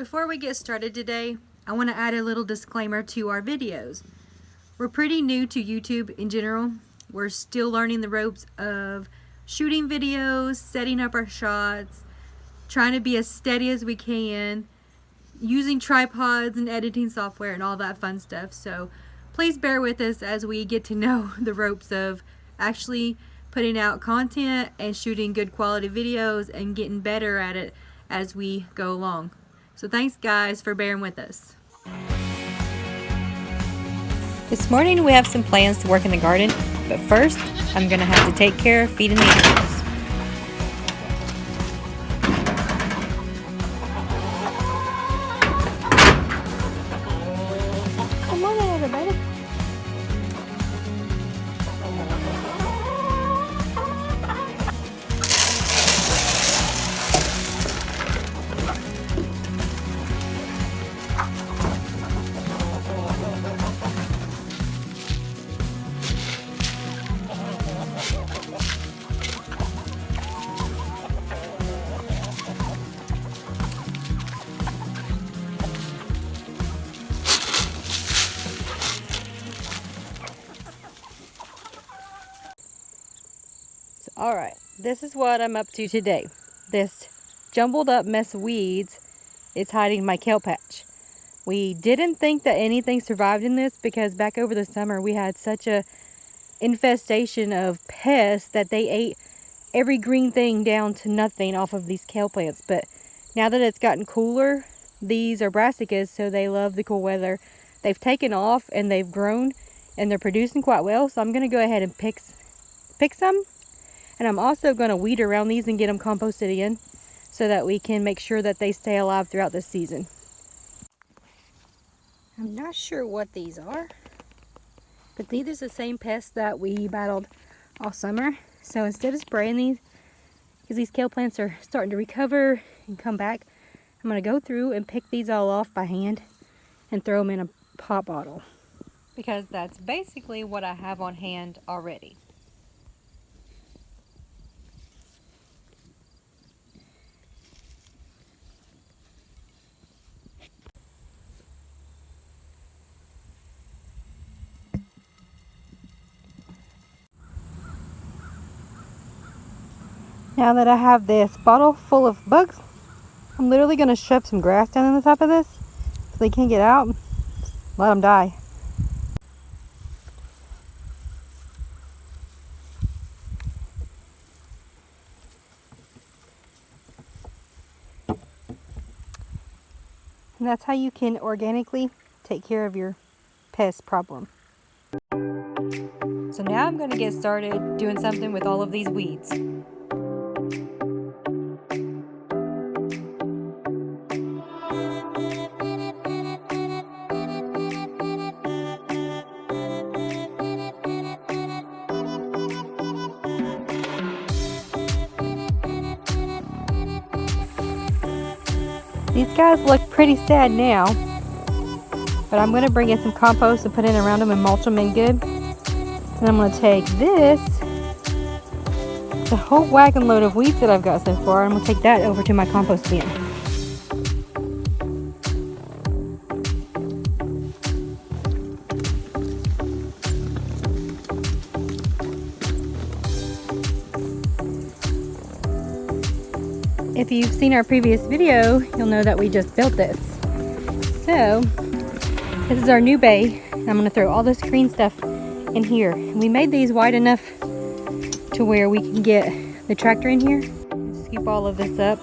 Before we get started today, I want to add a little disclaimer to our videos. We're pretty new to YouTube in general. We're still learning the ropes of shooting videos, setting up our shots, trying to be as steady as we can, using tripods and editing software and all that fun stuff. So please bear with us as we get to know the ropes of actually putting out content and shooting good quality videos and getting better at it as we go along. So thanks guys for bearing with us. This morning we have some plans to work in the garden, but first I'm going to have to take care of feeding the animals. Come on everybody. Alright, this is what I'm up to today. This jumbled up mess of weeds is hiding my kale patch. We didn't think that anything survived in this because back over the summer we had such a infestation of pests that they ate every green thing down to nothing off of these kale plants. But now that it's gotten cooler, these are brassicas, so they love the cool weather. They've taken off and they've grown and they're producing quite well, so I'm going to go ahead and pick some. And I'm also going to weed around these and get them composted in so that we can make sure that they stay alive throughout the season. I'm not sure what these are, but these are the same pests that we battled all summer. So instead of spraying these, because these kale plants are starting to recover and come back, I'm going to go through and pick these all off by hand and throw them in a pop bottle. Because that's basically what I have on hand already. Now that I have this bottle full of bugs, I'm literally going to shove some grass down on the top of this so they can't get out. Let them die. And that's how you can organically take care of your pest problem. So now I'm going to get started doing something with all of these weeds. These guys look pretty sad now, but I'm going to bring in some compost and put it around them and mulch them in good. And I'm going to take this, the whole wagon load of weeds that I've got so far, and I'm going to take that over to my compost bin. If you've seen our previous video, you'll know that we just built this. So, this is our new bay. I'm going to throw all this green stuff in here. We made these wide enough to where we can get the tractor in here. Scoop all of this up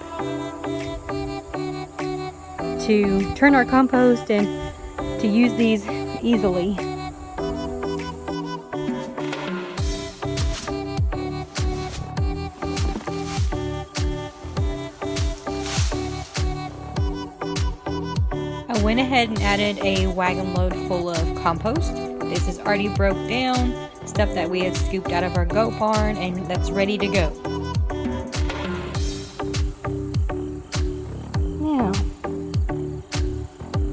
to turn our compost and to use these easily. I went ahead and added a wagon load full of compost. This is already broke down, stuff that we had scooped out of our goat barn, and that's ready to go. Now,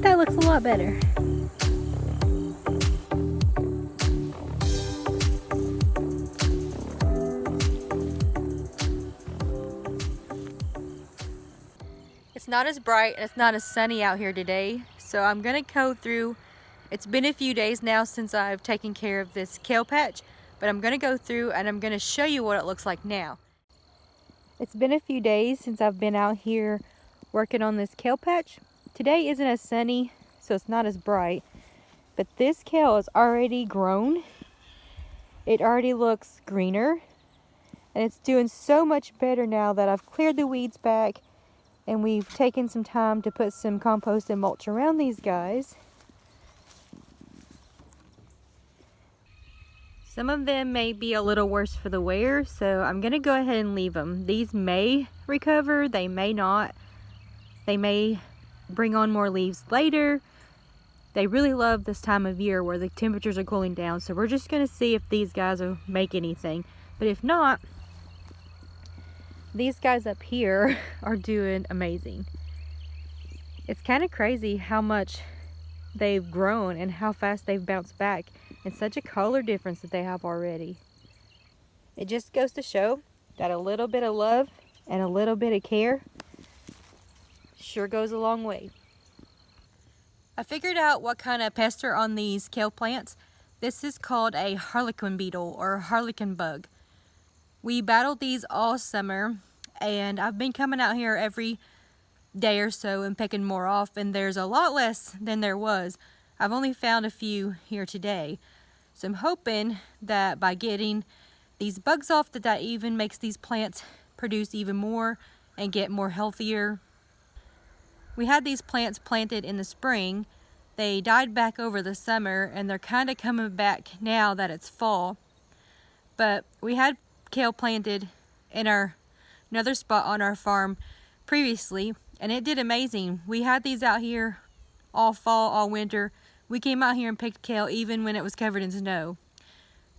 that looks a lot better. It's not as bright and it's not as sunny out here today, so I'm gonna go through. It's been a few days now since I've taken care of this kale patch, but I'm gonna go through and I'm gonna show you what it looks like now. It's been a few days since I've been out here working on this kale patch. Today isn't as sunny, so it's not as bright, but this kale is already grown. It already looks greener, and it's doing so much better now that I've cleared the weeds back and we've taken some time to put some compost and mulch around these guys. Some of them may be a little worse for the wear, so I'm gonna go ahead and leave them. These may recover, they may not. They may bring on more leaves later. They really love this time of year where the temperatures are cooling down, so we're just gonna see if these guys will make anything. But if not, these guys up here are doing amazing. It's kind of crazy how much they've grown and how fast they've bounced back, and such a color difference that they have already. It just goes to show that a little bit of love and a little bit of care sure goes a long way. I figured out what kind of pests are on these kale plants. This is called a harlequin beetle or harlequin bug. We battled these all summer, and I've been coming out here every day or so and picking more off, and there's a lot less than there was. I've only found a few here today. So I'm hoping that by getting these bugs off that even makes these plants produce even more and get more healthier. We had these plants planted in the spring. They died back over the summer, and they're kind of coming back now that it's fall. But we had kale planted in another spot on our farm previously, and it did amazing. We had these out here all fall, all winter. We came out here and picked kale even when it was covered in snow.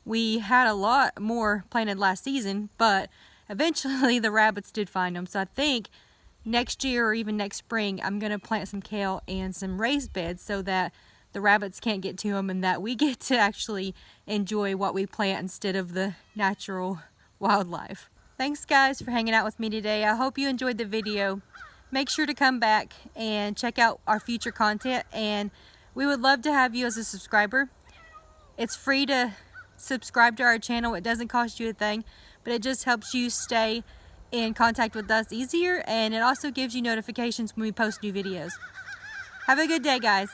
We had a lot more planted last season, but eventually the rabbits did find them. So I think next year or even next spring, I'm gonna plant some kale and some raised beds so that the rabbits can't get to them and that we get to actually enjoy what we plant instead of the natural wildlife. Thanks guys for hanging out with me today. I hope you enjoyed the video. Make sure to come back and check out our future content, and we would love to have you as a subscriber. It's free to subscribe to our channel. It doesn't cost you a thing, but it just helps you stay in contact with us easier, and it also gives you notifications when we post new videos. Have a good day, guys.